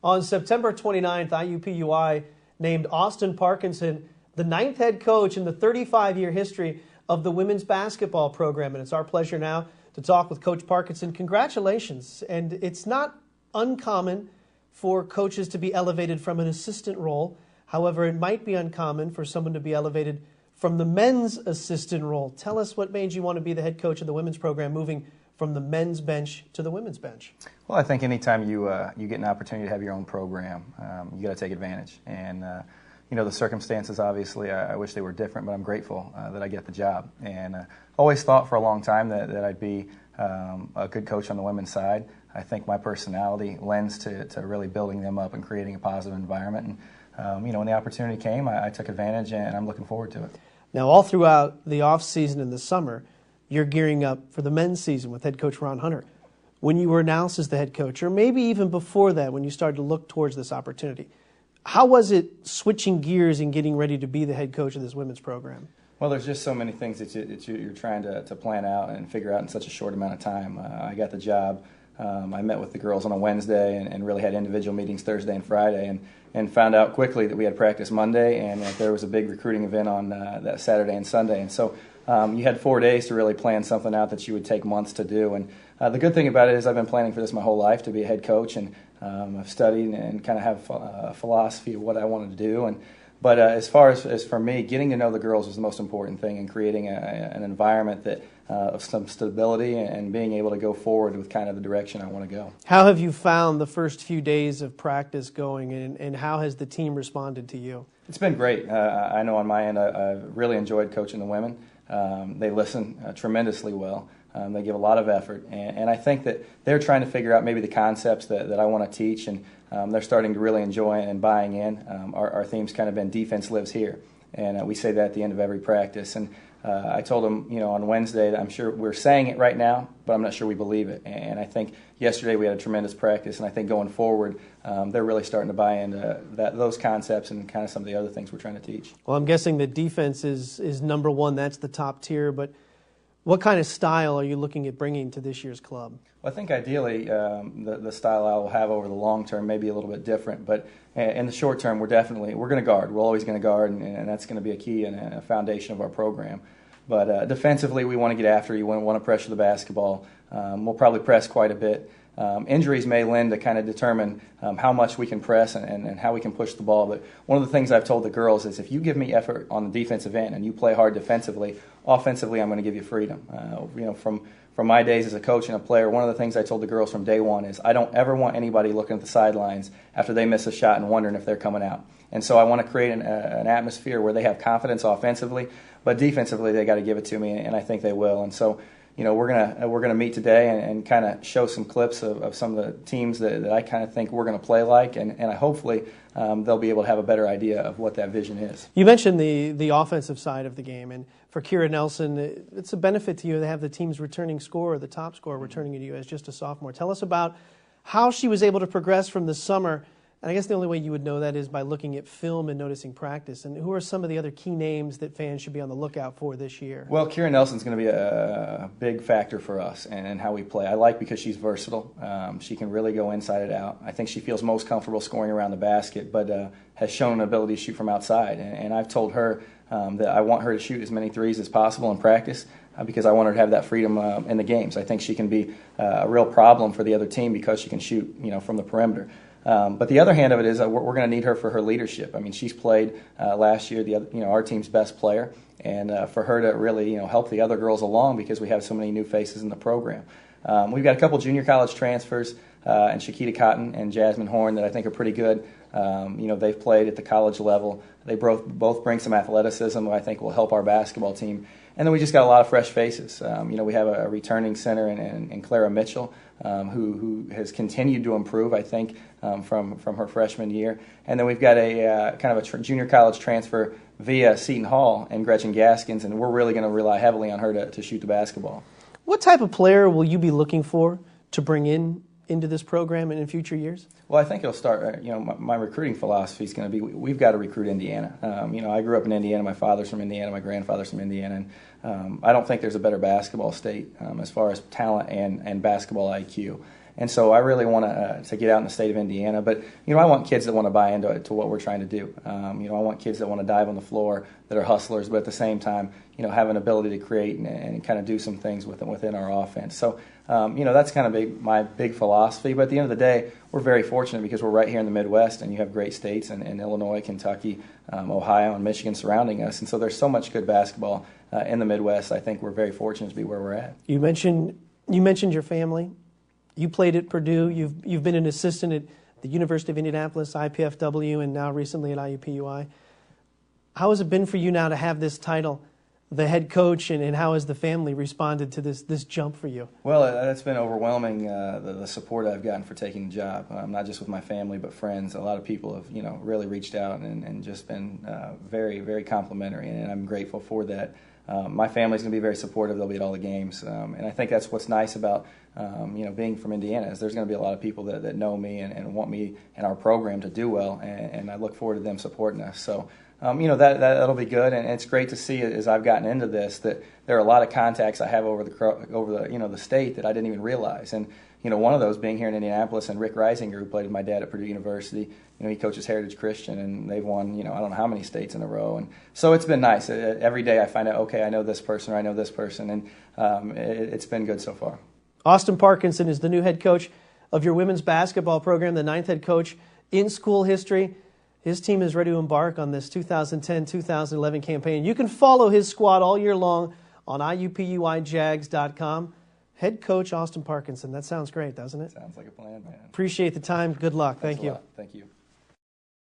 On September 29th, IUPUI named Austin Parkinson the 9th head coach in the 35-year history of the women's basketball program. And it's our pleasure now to talk with Coach Parkinson. Congratulations. And it's not uncommon for coaches to be elevated from an assistant role. However, it might be uncommon for someone to be elevated from the men's assistant role. Tell us what made you want to be the head coach of the women's program, moving from the men's bench to the women's bench. Well, I think anytime you get an opportunity to have your own program, you got to take advantage. And you know, the circumstances, obviously, I wish they were different, but I'm grateful that I get the job. And always thought for a long time that I'd be a good coach on the women's side. I think my personality lends to really building them up and creating a positive environment. And you know, when the opportunity came, I took advantage, and I'm looking forward to it. Now, all throughout the off-season and the summer, you're gearing up for the men's season with head coach Ron Hunter. When you were announced as the head coach, or maybe even before that, when you started to look towards this opportunity, how was it switching gears and getting ready to be the head coach of this women's program? Well, there's just so many things that you're trying to plan out and figure out in such a short amount of time. I got the job. I met with the girls on a Wednesday and really had individual meetings Thursday and Friday, and found out quickly that we had practice Monday and that there was a big recruiting event on that Saturday and Sunday. And so you had 4 days to really plan something out that you would take months to do. And the good thing about it is I've been planning for this my whole life, to be a head coach, and I've studied and kind of have a philosophy of what I wanted to do. But as far as for me, getting to know the girls was the most important thing, and creating an environment that of some stability and being able to go forward with kind of the direction I want to go. How have you found the first few days of practice going, and how has the team responded to you? It's been great. I know on my end I've really enjoyed coaching the women. They listen tremendously well. They give a lot of effort, and I think that they're trying to figure out maybe the concepts that I want to teach, and they're starting to really enjoy it and buying in. Our theme's kind of been defense lives here, and we say that at the end of every practice. And I told them, you know, on Wednesday that I'm sure we're saying it right now, but I'm not sure we believe it. And I think yesterday we had a tremendous practice, and I think going forward they're really starting to buy into those concepts and kind of some of the other things we're trying to teach. Well, I'm guessing that defense is number one. That's the top tier, but what kind of style are you looking at bringing to this year's club? Well, I think ideally the style I will have over the long term may be a little bit different, but in the short term we're going to guard. We're always going to guard, and that's going to be a key and a foundation of our program. But defensively we want to get after you, want to pressure the basketball. We'll probably press quite a bit. Injuries may lend to kind of determine how much we can press and how we can push the ball. But one of the things I've told the girls is if you give me effort on the defensive end and you play hard defensively, offensively I'm going to give you freedom. You know, from my days as a coach and a player, one of the things I told the girls from day one is I don't ever want anybody looking at the sidelines after they miss a shot and wondering if they're coming out. And so I want to create an atmosphere where they have confidence offensively, but defensively they got to give it to me, and I think they will. And so, you know, we're gonna meet today and kind of show some clips of some of the teams that I kind of think we're going to play like, and I hopefully they'll be able to have a better idea of what that vision is. You mentioned the offensive side of the game, and for Kira Nelson, it's a benefit to you to have the team's returning scorer, the top scorer, returning to you as just a sophomore. Tell us about how she was able to progress from the summer. And I guess the only way you would know that is by looking at film and noticing practice. And who are some of the other key names that fans should be on the lookout for this year? Well, Kira Nelson's going to be a big factor for us and how we play. I like because she's versatile. She can really go inside and out. I think she feels most comfortable scoring around the basket, but has shown an ability to shoot from outside. And I've told her that I want her to shoot as many threes as possible in practice because I want her to have that freedom in the games. I think she can be a real problem for the other team because she can shoot, you know, from the perimeter. But the other hand of it is we're going to need her for her leadership. I mean, she's played last year, our team's best player, and for her to really help the other girls along because we have so many new faces in the program. We've got a couple junior college transfers, and Shakita Cotton and Jasmine Horn that I think are pretty good. They've played at the college level. They both bring some athleticism that I think will help our basketball team. And then we just got a lot of fresh faces. We have a returning center in Clara Mitchell, who has continued to improve, I think, from her freshman year. And then we've got a kind of a junior college transfer via Seton Hall and Gretchen Gaskins, and we're really going to rely heavily on her to shoot the basketball. What type of player will you be looking for to bring into this program and in future years? Well, I think it'll start, my recruiting philosophy is going to be we've got to recruit Indiana. I grew up in Indiana. My father's from Indiana. My grandfather's from Indiana. And I don't think there's a better basketball state as far as talent and basketball IQ. And so I really want to get out in the state of Indiana. But, I want kids that want to buy into what we're trying to do. I want kids that want to dive on the floor, that are hustlers, but at the same time, have an ability to create and kind of do some things within our offense. So, that's kind of my big philosophy. But at the end of the day, we're very fortunate because we're right here in the Midwest, and you have great states in Illinois, Kentucky, Ohio, and Michigan surrounding us. And so there's so much good basketball in the Midwest. I think we're very fortunate to be where we're at. You mentioned your family. You played at Purdue. You've been an assistant at the University of Indianapolis, IPFW, and now recently at IUPUI. How has it been for you now to have this title, the head coach, and how has the family responded to this jump for you? Well, it's been overwhelming, the support I've gotten for taking the job, not just with my family but friends. A lot of people have really reached out and just been very, very complimentary, and I'm grateful for that. My family's going to be very supportive. They'll be at all the games, and I think that's what's nice about being from Indiana is there's going to be a lot of people that know me and want me and our program to do well, and I look forward to them supporting us. So that'll be good, and it's great to see as I've gotten into this that there are a lot of contacts I have over the state that I didn't even realize, and one of those being here in Indianapolis, and Rick Reisinger, who played with my dad at Purdue University. He coaches Heritage Christian, and they've won I don't know how many states in a row, and so it's been nice. Every day I find out, okay, I know this person or I know this person, and it's been good so far. Austin Parkinson is the new head coach of your women's basketball program, the 9th head coach in school history. His team is ready to embark on this 2010-2011 campaign. You can follow his squad all year long on IUPUIJags.com. Head coach Austin Parkinson. That sounds great, doesn't it? Sounds like a plan, man. Appreciate the time. Good luck. Thank you. Thank you.